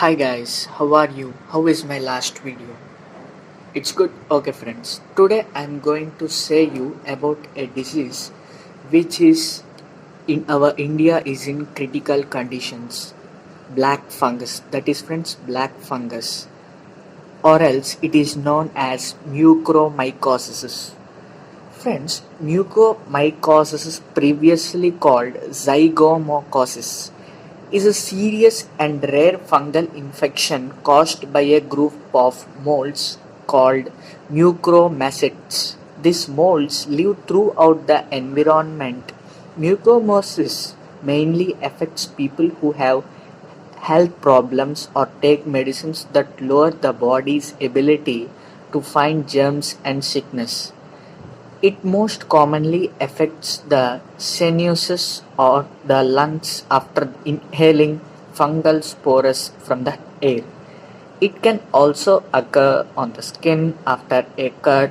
Hi guys, how are you? How is my last video? It's good. Okay friends, today I'm going to say you about a disease which is in our India is in critical conditions. Black fungus. That is friends, black fungus. Or else it is known as mucormycosis. Friends, mucormycosis, previously called zygomycosis, is a serious and rare fungal infection caused by a group of molds called mucormycetes. These molds live throughout the environment. Mucormycosis mainly affects people who have health problems or take medicines that lower the body's ability to fight germs and sickness. It most commonly affects the sinuses or the lungs after inhaling fungal spores from the air. It can also occur on the skin after a cut,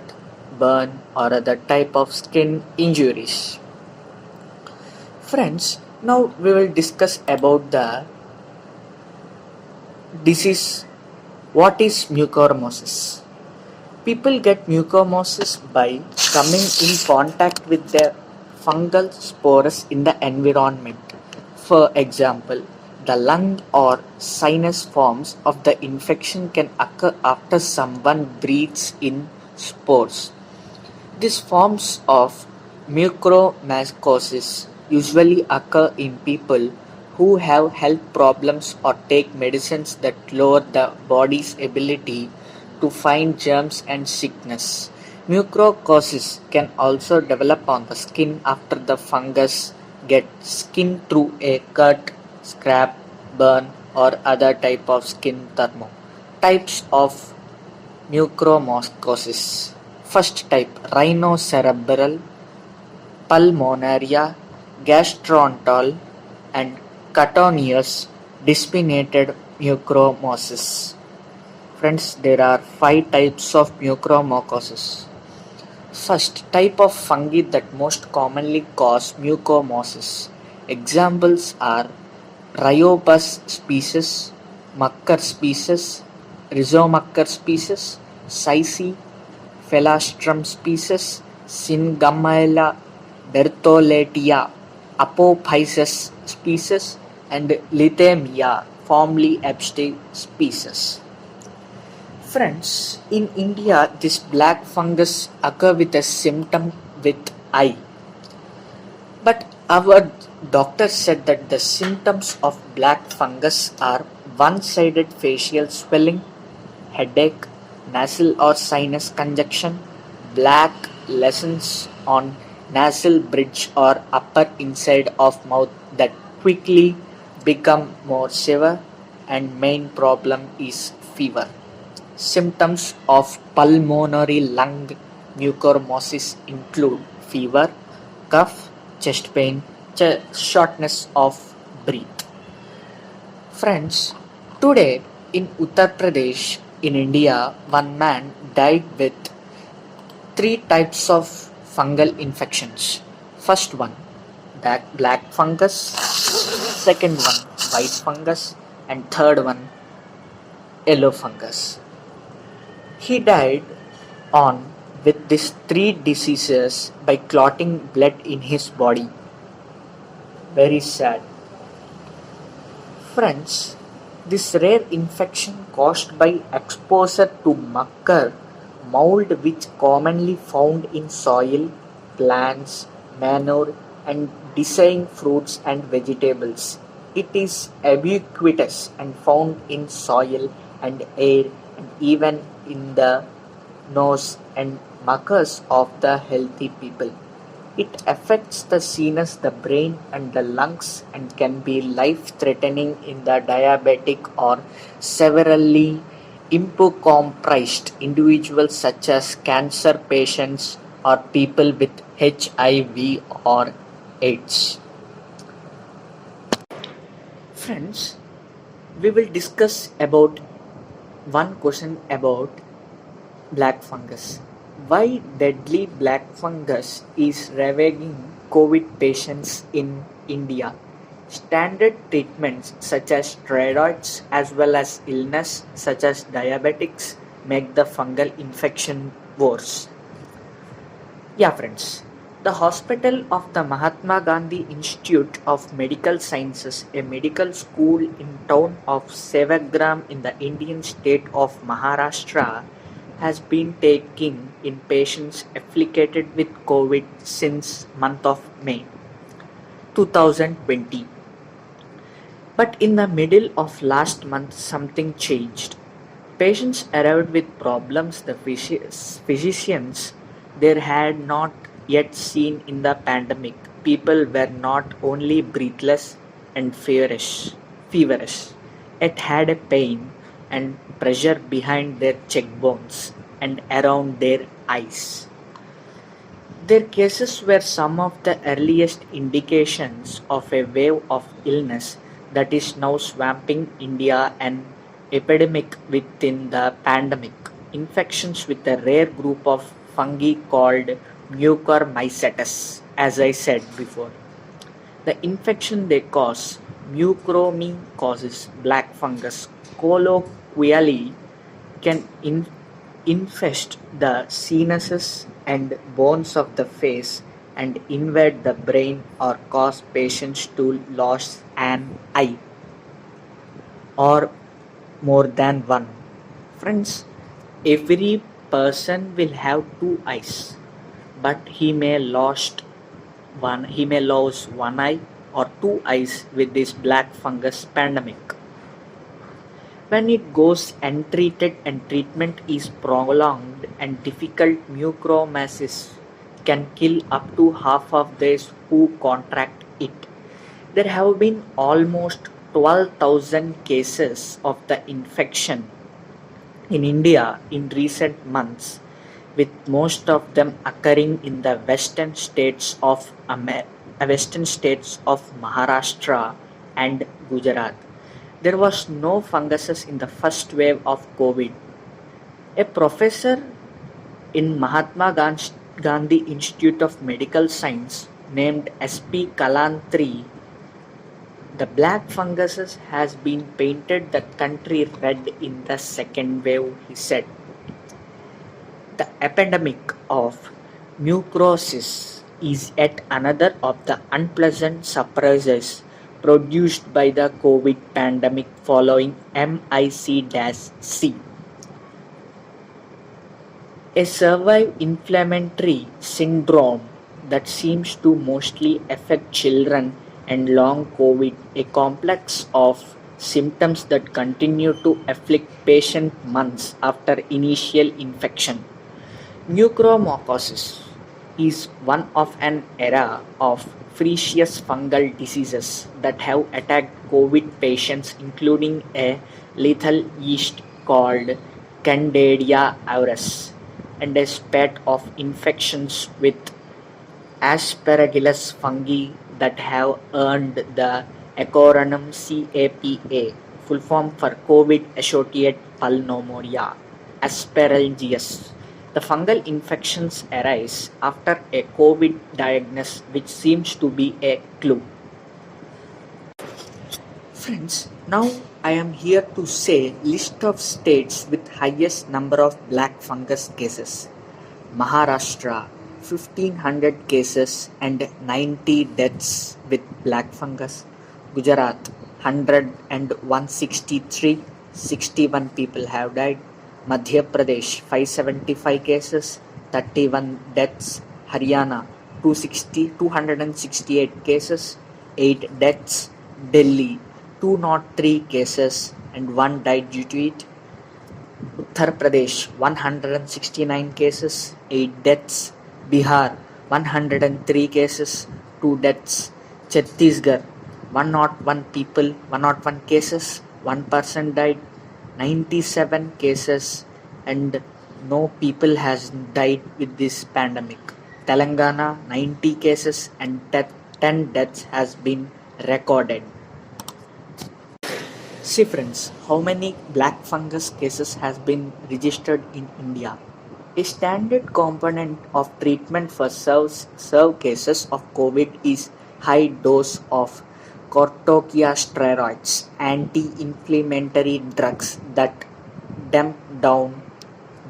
burn, or other type of skin injuries. Friends, now we will discuss about the disease. What is mucormycosis? People get mucormycosis by coming in contact with the fungal spores in the environment. For example, the lung or sinus forms of the infection can occur after someone breathes in spores. These forms of mucormycosis usually occur in people who have health problems or take medicines that lower the body's ability to fight germs and sickness. Mucormycosis can also develop on the skin after the fungus gets skin through a cut, scrape, burn, or other type of skin thermo. Types of mucormycosis. First type, rhinocerebral, pulmonaria, gastroenteral, and cutaneous disseminated mucormycosis. Friends, there are 5 types of mucormycosis. First, type of fungi that most commonly cause mucormycosis. Examples are Rhizopus species, Mucker species, Rhizomucker species, Syci, Felastrum species, Syngomyia bertholletia, Apophis species, and Lithemia, formerly Epstein species. Friends, in India, this black fungus occur with a symptom with eye. But our doctor said that the symptoms of black fungus are one-sided facial swelling, headache, nasal or sinus congestion, black lesions on nasal bridge or upper inside of mouth that quickly become more severe, and main problem is fever. Symptoms of pulmonary lung mucormycosis include fever, cough, chest pain, shortness of breath. Friends, today in Uttar Pradesh in India, one man died with 3 types of fungal infections. First one, black fungus, second one, white fungus, and third one, yellow fungus. He died on with these 3 diseases by clotting blood in his body. Very sad. Friends, this rare infection caused by exposure to mucker mold which commonly found in soil, plants, manure and decaying fruits and vegetables. It is ubiquitous and found in soil and air and even in the nose and mucus of the healthy people. It affects the sinus, the brain, and the lungs and can be life threatening in the diabetic or severely immunocompromised individuals such as cancer patients or people with HIV or AIDS. Friends, we will discuss about one question about black fungus. Why deadly black fungus is ravaging COVID patients in India? Standard treatments such as steroids as well as illness such as diabetics make the fungal infection worse. Yeah, friends. The hospital of the Mahatma Gandhi Institute of Medical Sciences, a medical school in town of Sevagram in the Indian state of Maharashtra, has been taking in patients afflicted with COVID since month of May 2020. But in the middle of last month, something changed. Patients arrived with problems the physicians there had not yet seen in the pandemic. People were not only breathless and feverish, yet had a pain and pressure behind their cheekbones and around their eyes. Their cases were some of the earliest indications of a wave of illness that is now swamping India, an epidemic within the pandemic. Infections with a rare group of fungi called Mucormycetes, as I said before. The infection they cause, mucormycosis, black fungus, colloquially can infest the sinuses and bones of the face and invade the brain or cause patients to lose an eye or more than one. Friends, every person will have two eyes, but he may lose one eye or two eyes with this black fungus pandemic. When it goes untreated and treatment is prolonged and difficult, mucormycosis can kill up to half of those who contract it. There have been almost 12,000 cases of the infection in India in recent months, with most of them occurring in the western states of Maharashtra and Gujarat. There was no funguses in the first wave of COVID. A professor in Gandhi Institute of Medical Science named S.P. Kalantri, the black funguses has been painted the country red in the second wave, he said. The epidemic of mucormycosis is yet another of the unpleasant surprises produced by the COVID pandemic following MIC-C, a severe inflammatory syndrome that seems to mostly affect children, and long COVID, a complex of symptoms that continue to afflict patients months after initial infection. Mucormycosis is one of an era of freesious fungal diseases that have attacked COVID patients, including a lethal yeast called Candida auris and a spate of infections with Aspergillus fungi that have earned the acronym CAPA, full form for COVID-associated pneumonia, Aspergillus. The fungal infections arise after a COVID diagnosis, which seems to be a clue. Friends, now I am here to say list of states with highest number of black fungus cases. Maharashtra 1500 cases and 90 deaths with black fungus. Gujarat 100 and 163, 61 people have died. Madhya Pradesh 575 cases, 31 deaths. Haryana 268 cases, 8 deaths. Delhi 203 cases and 1 died due to it. Uttar Pradesh 169 cases, 8 deaths. Bihar 103 cases, 2 deaths. Chhattisgarh 101 cases, 1 person died. 97 cases and no people has died with this pandemic. Telangana 90 cases and 10 deaths has been recorded. See friends, how many black fungus cases has been registered in India? A standard component of treatment for severe cases of COVID is high dose of corticosteroids, anti-inflammatory drugs that damp down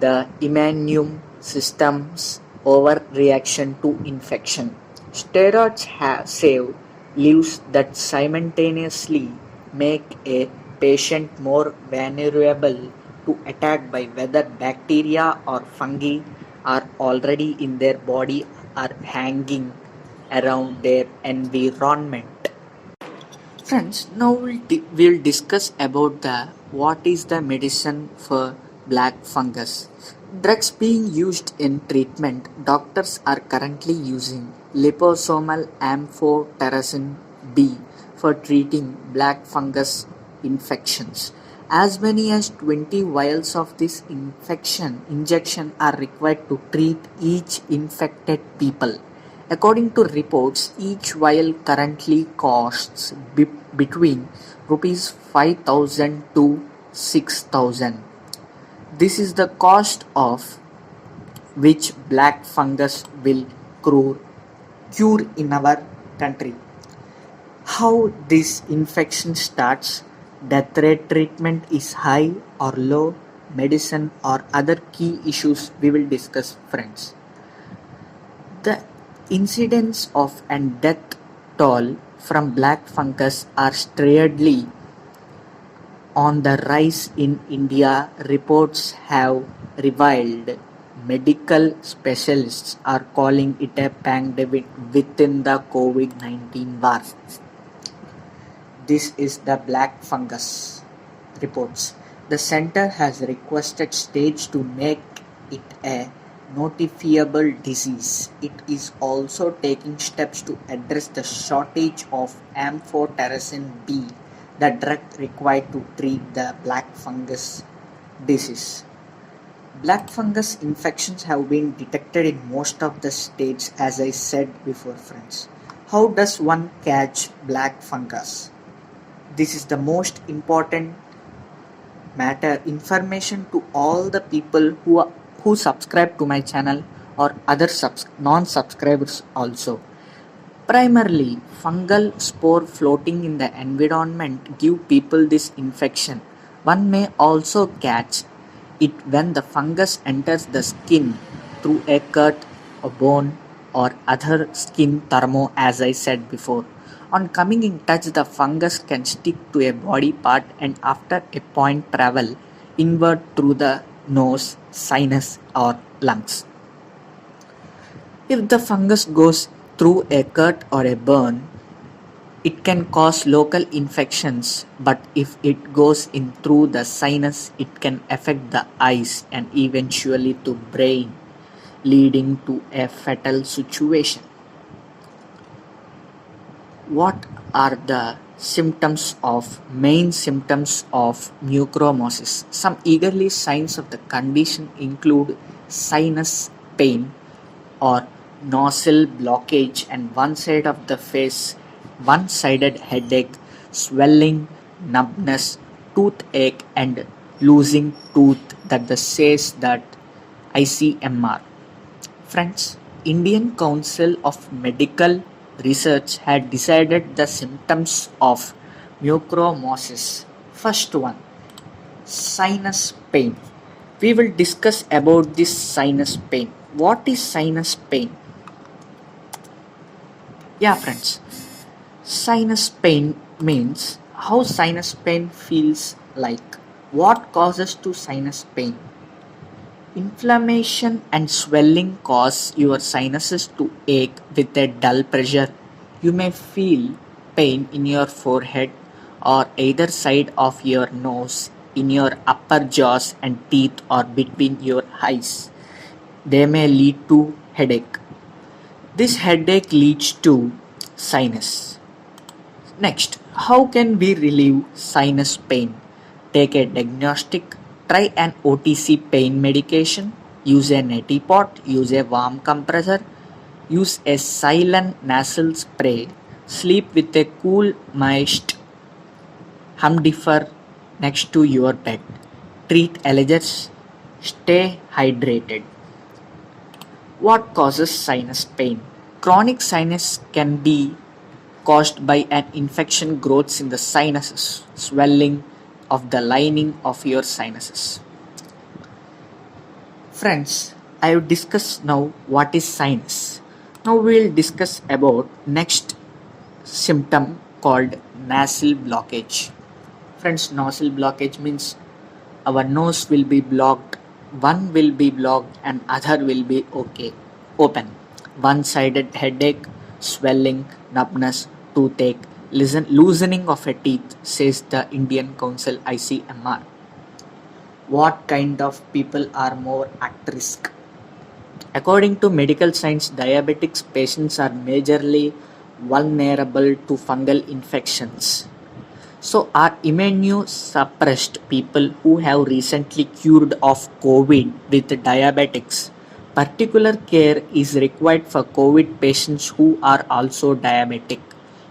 the immune system's overreaction to infection. Steroids have save lives that simultaneously make a patient more vulnerable to attack by whether bacteria or fungi are already in their body or hanging around their environment. Friends, now we'll discuss about the what is the medicine for black fungus. Drugs being used in treatment, doctors are currently using liposomal amphotericin B for treating black fungus infections. As many as 20 vials of this injection are required to treat each infected people. According to reports, each vial currently costs between rupees 5,000 to 6,000. This is the cost of which black fungus will cure in our country. How this infection starts, death rate treatment is high or low, medicine or other key issues we will discuss, friends. The incidence of and death toll from black fungus are steadily on the rise in India. Reports have revealed medical specialists are calling it a pandemic within the COVID-19 war. This is the black fungus reports. The center has requested states to make it a notifiable disease. It is also taking steps to address the shortage of amphotericin B, the drug required to treat the black fungus disease. Black fungus infections have been detected in most of the states, as I said before, friends. How does one catch black fungus? This is the most important matter information to all the people who subscribe to my channel or other non-subscribers also. Primarily, fungal spore floating in the environment give people this infection. One may also catch it when the fungus enters the skin through a cut, a bone, or other skin thermo, as I said before. On coming in touch, the fungus can stick to a body part and after a point travel inward through the nose, sinus, or lungs. If the fungus goes through a cut or a burn, it can cause local infections, but if it goes in through the sinus, it can affect the eyes and eventually to brain, leading to a fatal situation. What are the main symptoms of mucormycosis? Some early signs of the condition include sinus pain or nostril blockage and one side of the face, one-sided headache, swelling, numbness, toothache and losing tooth, that says that ICMR. Friends, Indian Council of Medical Research had decided the symptoms of mucormycosis. First one, sinus pain. We will discuss about this sinus pain. What is sinus pain? Yeah, friends, sinus pain means how sinus pain feels like. What causes to sinus pain? Inflammation and swelling cause your sinuses to ache with a dull pressure. You may feel pain in your forehead or either side of your nose, in your upper jaws and teeth or between your eyes. They may lead to headache. This headache leads to sinus. Next, how can we relieve sinus pain? Take a diagnostic, try an OTC pain medication, use a neti pot, use a warm compressor, use a silent nasal spray, sleep with a cool moist humidifier next to your bed, treat allergies, stay hydrated. What causes sinus pain? Chronic sinus can be caused by an infection growths in the sinuses, swelling of the lining of your sinuses. Friends, I have discussed now what is sinus. Now we will discuss about next symptom called nasal blockage. Friends, nasal blockage means our nose will be blocked, one will be blocked and other will be open. One-sided headache, swelling, numbness, toothache, loosening of a teeth, says the Indian Council ICMR. What kind of people are more at risk? According to medical science, diabetics patients are majorly vulnerable to fungal infections. So are immunosuppressed people who have recently cured of COVID with diabetics. Particular care is required for COVID patients who are also diabetic.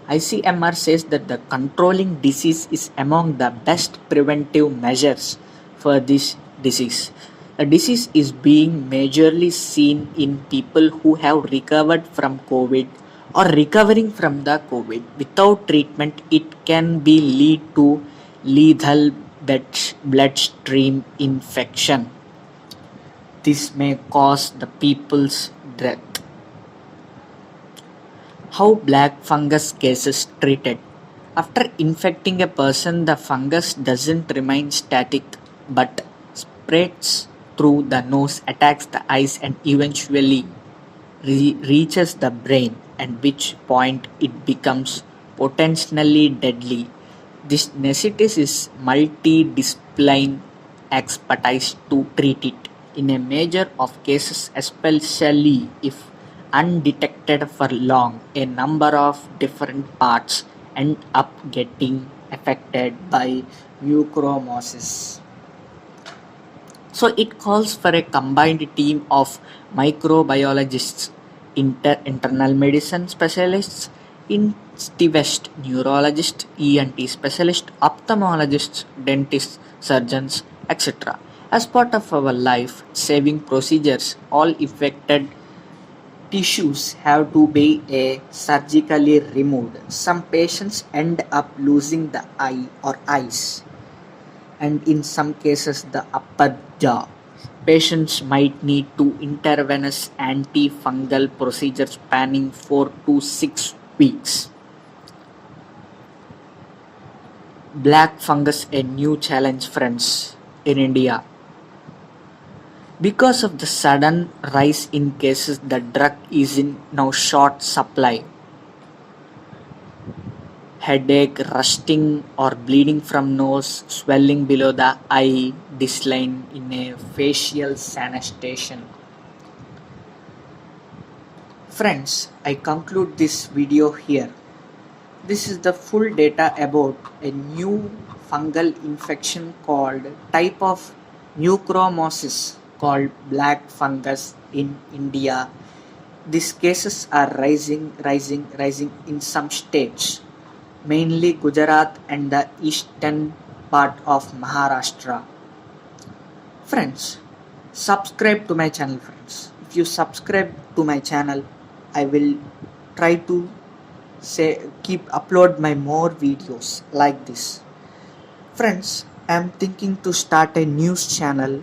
ICMR says that the controlling disease is among the best preventive measures for this disease. The disease is being majorly seen in people who have recovered from COVID or recovering from the COVID. Without treatment, it can be lead to lethal bloodstream infection. This may cause the people's death. How black fungus cases treated? After infecting a person, the fungus doesn't remain static but spreads through the nose, attacks the eyes, and eventually reaches the brain, at which point it becomes potentially deadly. This necessitates multidisciplinary expertise to treat it. In a major of cases, especially if undetected for long, a number of different parts end up getting affected by mucormycosis. So it calls for a combined team of microbiologists, internal medicine specialists, intensivist neurologists, ENT specialists, ophthalmologists, dentists, surgeons, etc. As part of our life-saving procedures, all affected tissues have to be surgically removed. Some patients end up losing the eye or eyes, and in some cases the upper jaw. Patients might need to intravenous antifungal procedures spanning 4 to 6 weeks. Black fungus, a new challenge, friends, in India. Because of the sudden rise in cases, the drug is in now short supply. Headache, rusting or bleeding from nose, swelling below the eye, decline in a facial sanitation. Friends, I conclude this video here. This is the full data about a new fungal infection called type of mucormycosis called black fungus in India. These cases are rising in some states, mainly Gujarat and the eastern part of Maharashtra. Friends, subscribe to my channel, friends. If you subscribe to my channel, I will try to keep upload my more videos like this. Friends, I am thinking to start a news channel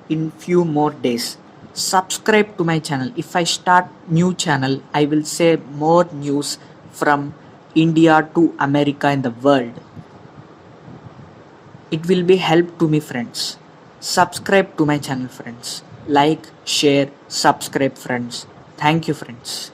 in few more days. Subscribe to my channel. If I start new channel, I will say more news from India to America and the world. It will be help to me, friends. Subscribe to my channel, friends. Like, share, subscribe, friends. Thank you, friends.